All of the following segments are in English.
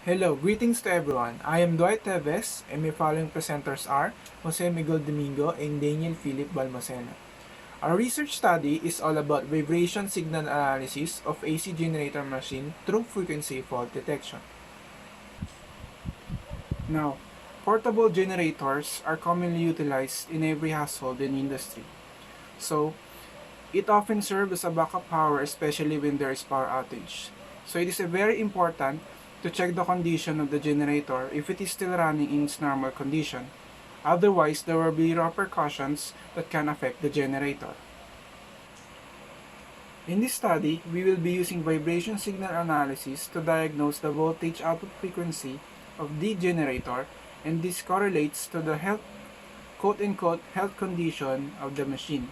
Hello, greetings to everyone. I am Dwight Teves, and my following presenters are Jose Miguel Domingo and Daniel Philip Balmacena. Our research study is all about vibration signal analysis of AC generator machine through frequency fault detection. Now, portable generators are commonly utilized in every household and industry. So, it often serves as a backup power, especially when there is power outage. So it is very important to check the condition of the generator if it is still running in its normal condition. Otherwise, there will be repercussions that can affect the generator. In this study, we will be using vibration signal analysis to diagnose the voltage output frequency of the generator, and this correlates to the quote-unquote health condition of the machine.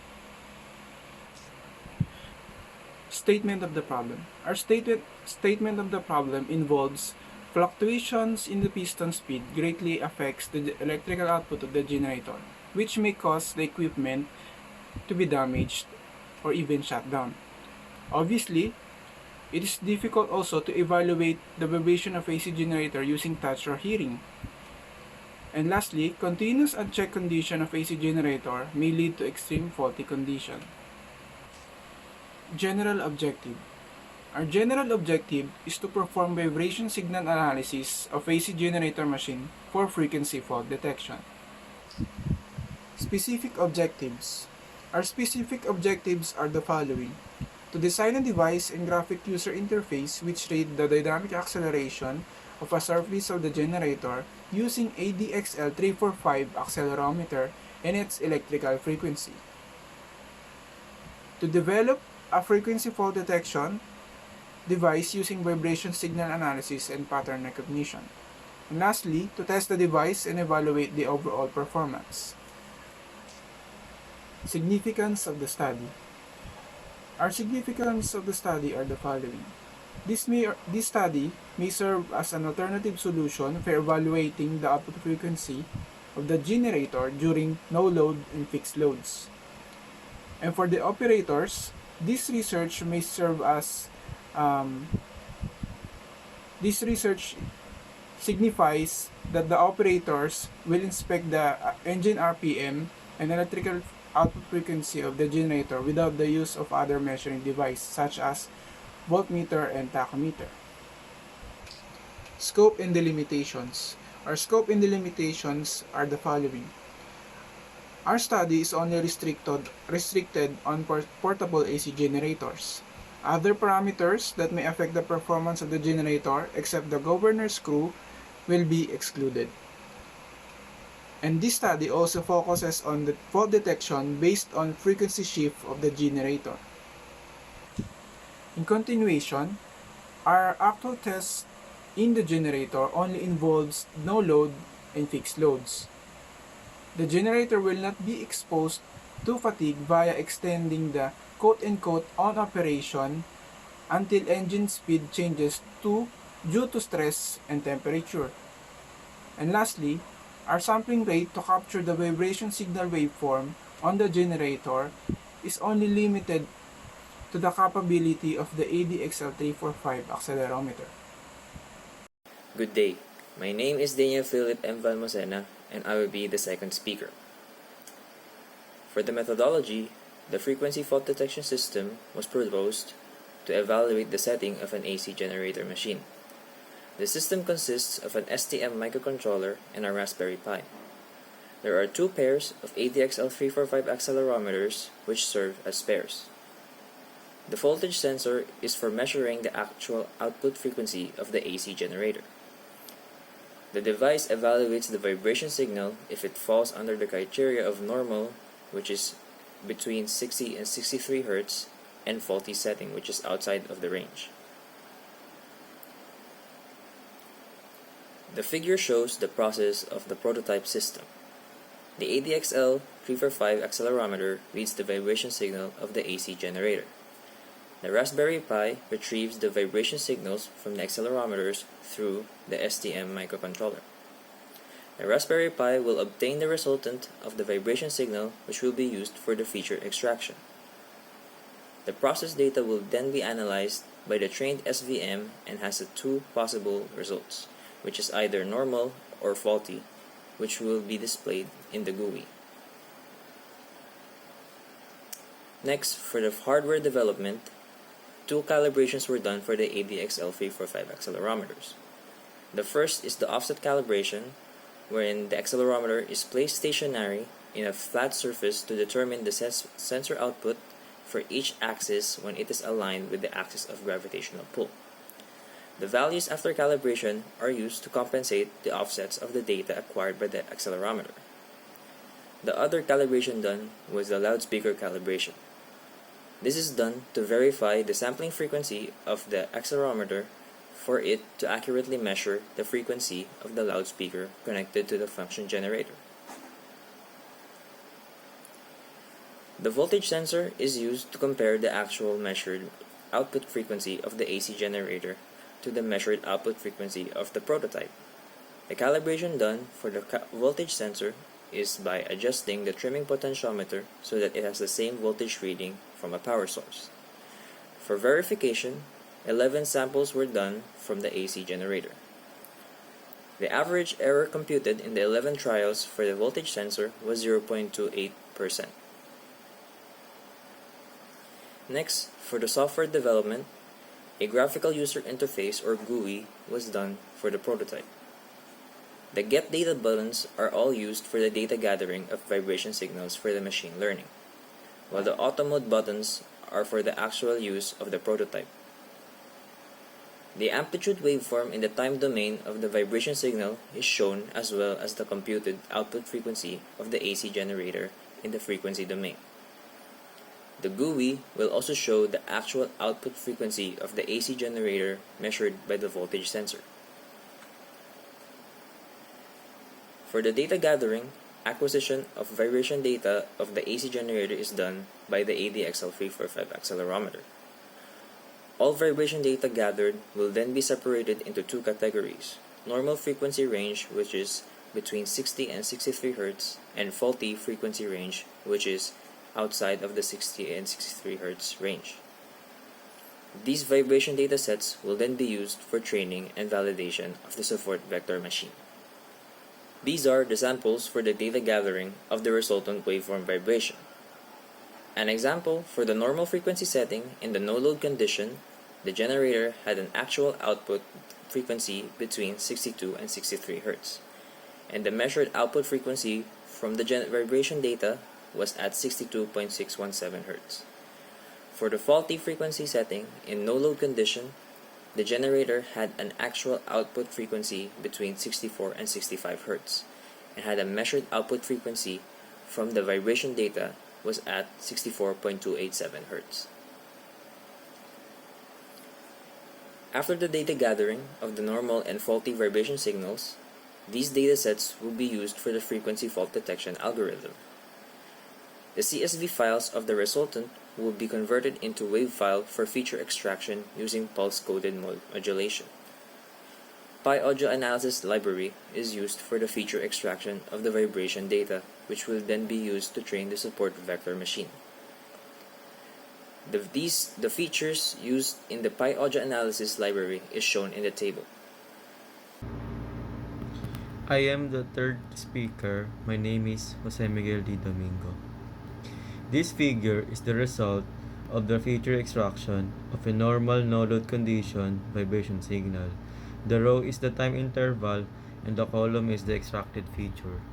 Statement of the problem. Our statement of the problem involves fluctuations in the piston speed greatly affects the electrical output of the generator, which may cause the equipment to be damaged or even shut down. Obviously, it is difficult also to evaluate the vibration of AC generator using touch or hearing. And lastly, continuous unchecked condition of AC generator may lead to extreme faulty condition. General objective. Our general objective is to perform vibration signal analysis of AC generator machine for frequency fault detection. Specific objectives. Our specific objectives are the following: to design a device and graphic user interface which read the dynamic acceleration of a surface of the generator using ADXL345 accelerometer and its electrical frequency. To develop a frequency fault detection device using vibration signal analysis and pattern recognition. And lastly, to test the device and evaluate the overall performance. Significance of the study. Our significance of the study are the following. This study may serve as an alternative solution for evaluating the output frequency of the generator during no load and fixed loads. And for the operators, this research may serve as this research signifies that the operators will inspect the engine RPM and electrical output frequency of the generator without the use of other measuring devices such as voltmeter and tachometer. Scope and delimitations. Our scope and delimitations are the following. Our study is only restricted on portable AC generators. Other parameters that may affect the performance of the generator, except the governor screw, will be excluded. And this study also focuses on the fault detection based on frequency shift of the generator. In continuation, our actual test in the generator only involves no load and fixed loads. The generator will not be exposed to fatigue via extending the quote-unquote on operation until engine speed changes due to stress and temperature. And lastly, our sampling rate to capture the vibration signal waveform on the generator is only limited to the capability of the ADXL345 accelerometer. Good day. My name is Daniel Philip M. Balmacena, and I will be the second speaker. For the methodology, the frequency fault detection system was proposed to evaluate the setting of an AC generator machine. The system consists of an STM microcontroller and a Raspberry Pi. There are two pairs of ADXL345 accelerometers which serve as spares. The voltage sensor is for measuring the actual output frequency of the AC generator. The device evaluates the vibration signal if it falls under the criteria of normal, which is between 60 and 63 Hz, and faulty setting, which is outside of the range. The figure shows the process of the prototype system. The ADXL345 accelerometer reads the vibration signal of the AC generator. The Raspberry Pi retrieves the vibration signals from the accelerometers through the STM microcontroller. The Raspberry Pi will obtain the resultant of the vibration signal, which will be used for the feature extraction. The process data will then be analyzed by the trained SVM and has two possible results. which is either normal or faulty, which will be displayed in the GUI. Next, for the hardware development, two calibrations were done for the ADXL345 accelerometers. The first is the offset calibration, wherein the accelerometer is placed stationary in a flat surface to determine the sensor output for each axis when it is aligned with the axis of gravitational pull. The values after calibration are used to compensate the offsets of the data acquired by the accelerometer. The other calibration done was the loudspeaker calibration. This is done to verify the sampling frequency of the accelerometer for it to accurately measure the frequency of the loudspeaker connected to the function generator. The voltage sensor is used to compare the actual measured output frequency of the AC generator to the measured output frequency of the prototype. The calibration done for the voltage sensor is by adjusting the trimming potentiometer so that it has the same voltage reading from a power source. For verification, 11 samples were done from the AC generator. The average error computed in the 11 trials for the voltage sensor was 0.28%. Next, for the software development, a graphical user interface or GUI was done for the prototype. The get data buttons are all used for the data gathering of vibration signals for the machine learning, while the auto mode buttons are for the actual use of the prototype. The amplitude waveform in the time domain of the vibration signal is shown, as well as the computed output frequency of the AC generator in the frequency domain. The GUI will also show the actual output frequency of the AC generator measured by the voltage sensor. For the data gathering, acquisition of vibration data of the AC generator is done by the ADXL345 accelerometer. All vibration data gathered will then be separated into two categories: normal frequency range, which is between 60 and 63 Hz, and faulty frequency range, which is outside of the 60 and 63 Hz range. These vibration data sets will then be used for training and validation of the support vector machine. These are the samples for the data gathering of the resultant waveform vibration. An example, for the normal frequency setting in the no-load condition, the generator had an actual output frequency between 62 and 63 Hz, and the measured output frequency from the vibration data was at 62.617 Hz. For the faulty frequency setting in no-load condition, the generator had an actual output frequency between 64 and 65 Hz, and had a measured output frequency from the vibration data was at 64.287 Hz. After the data gathering of the normal and faulty vibration signals, these datasets will be used for the frequency fault detection algorithm. The CSV files of the resultant will be converted into WAV file for feature extraction using pulse-coded modulation. Pi-audio analysis library is used for the feature extraction of the vibration data, which will then be used to train the support vector machine. The features used in the Pi-audio analysis library is shown in the table. I am the third speaker. My name is Jose Miguel D. Domingo. This figure is the result of the feature extraction of a normal no-load condition vibration signal. The row is the time interval and the column is the extracted feature.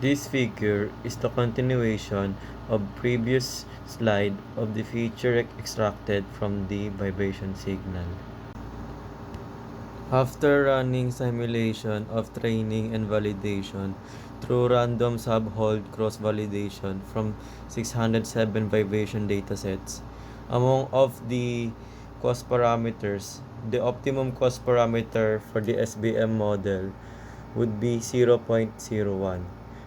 This figure is the continuation of previous slide of the feature extracted from the vibration signal. After running simulation of training and validation through random sub-hold cross-validation from 607 vibration datasets, among of the cost parameters, the optimum cost parameter for the SBM model would be 0.01,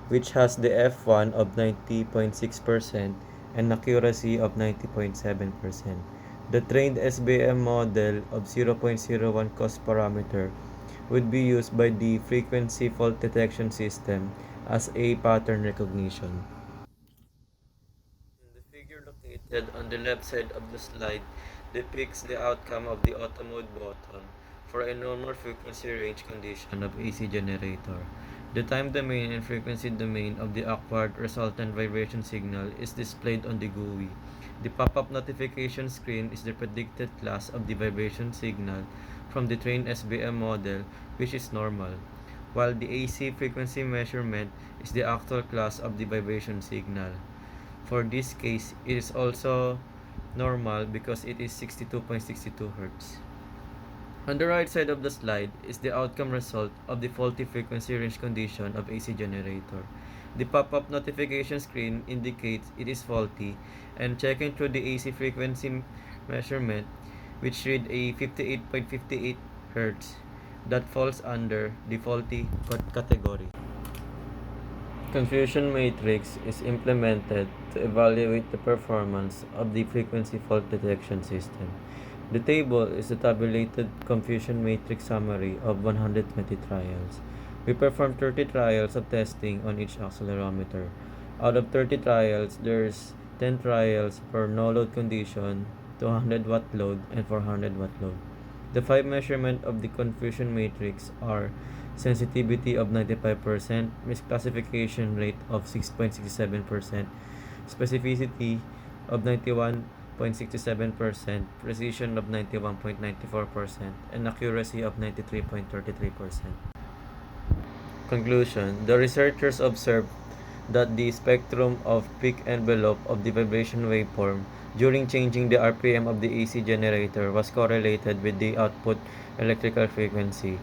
which has the F1 of 90.6% and accuracy of 90.7%. The trained SBM model of 0.01 cost parameter would be used by the frequency fault detection system as a pattern recognition. The figure located on the left side of the slide depicts the outcome of the auto mode button for a normal frequency range condition of AC generator. The time domain and frequency domain of the acquired resultant vibration signal is displayed on the GUI. The pop-up notification screen is the predicted class of the vibration signal from the trained SBM model, which is normal, while the AC frequency measurement is the actual class of the vibration signal. For this case, it is also normal because it is 62.62 Hz. On the right side of the slide is the outcome result of the faulty frequency range condition of AC generator. The pop-up notification screen indicates it is faulty, and checking through the AC frequency measurement, which read a 58.58 Hz, that falls under the faulty category. Confusion matrix is implemented to evaluate the performance of the frequency fault detection system. The table is a tabulated confusion matrix summary of 120 trials. We performed 30 trials of testing on each accelerometer. Out of 30 trials, there's 10 trials for no load condition, 200 watt load, and 400 watt load. The 5 measurements of the confusion matrix are sensitivity of 95%, misclassification rate of 6.67%, specificity of 91.67%, precision of 91.94%, and accuracy of 93.33%. Conclusion: the researchers observed that the spectrum of peak envelope of the vibration waveform during changing the RPM of the AC generator was correlated with the output electrical frequency.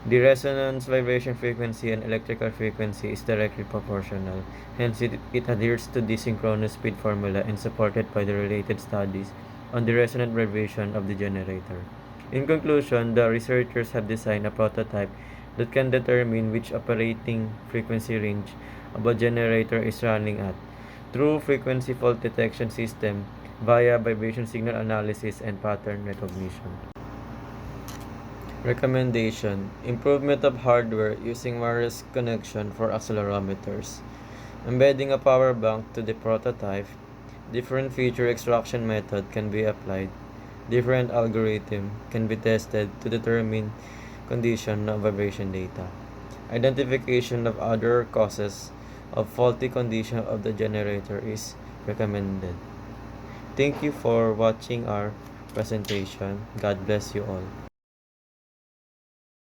The resonance vibration frequency and electrical frequency is directly proportional, hence it adheres to the synchronous speed formula and supported by the related studies on the resonant vibration of the generator. In conclusion, the researchers have designed a prototype that can determine which operating frequency range of a generator is running at through frequency fault detection system via vibration signal analysis and pattern recognition. Recommendation: improvement of hardware using wireless connection for accelerometers. Embedding a power bank to the prototype. Different feature extraction method can be applied. Different algorithm can be tested to determine condition of vibration data. Identification of other causes of faulty condition of the generator is recommended. Thank you for watching our presentation. God bless you all.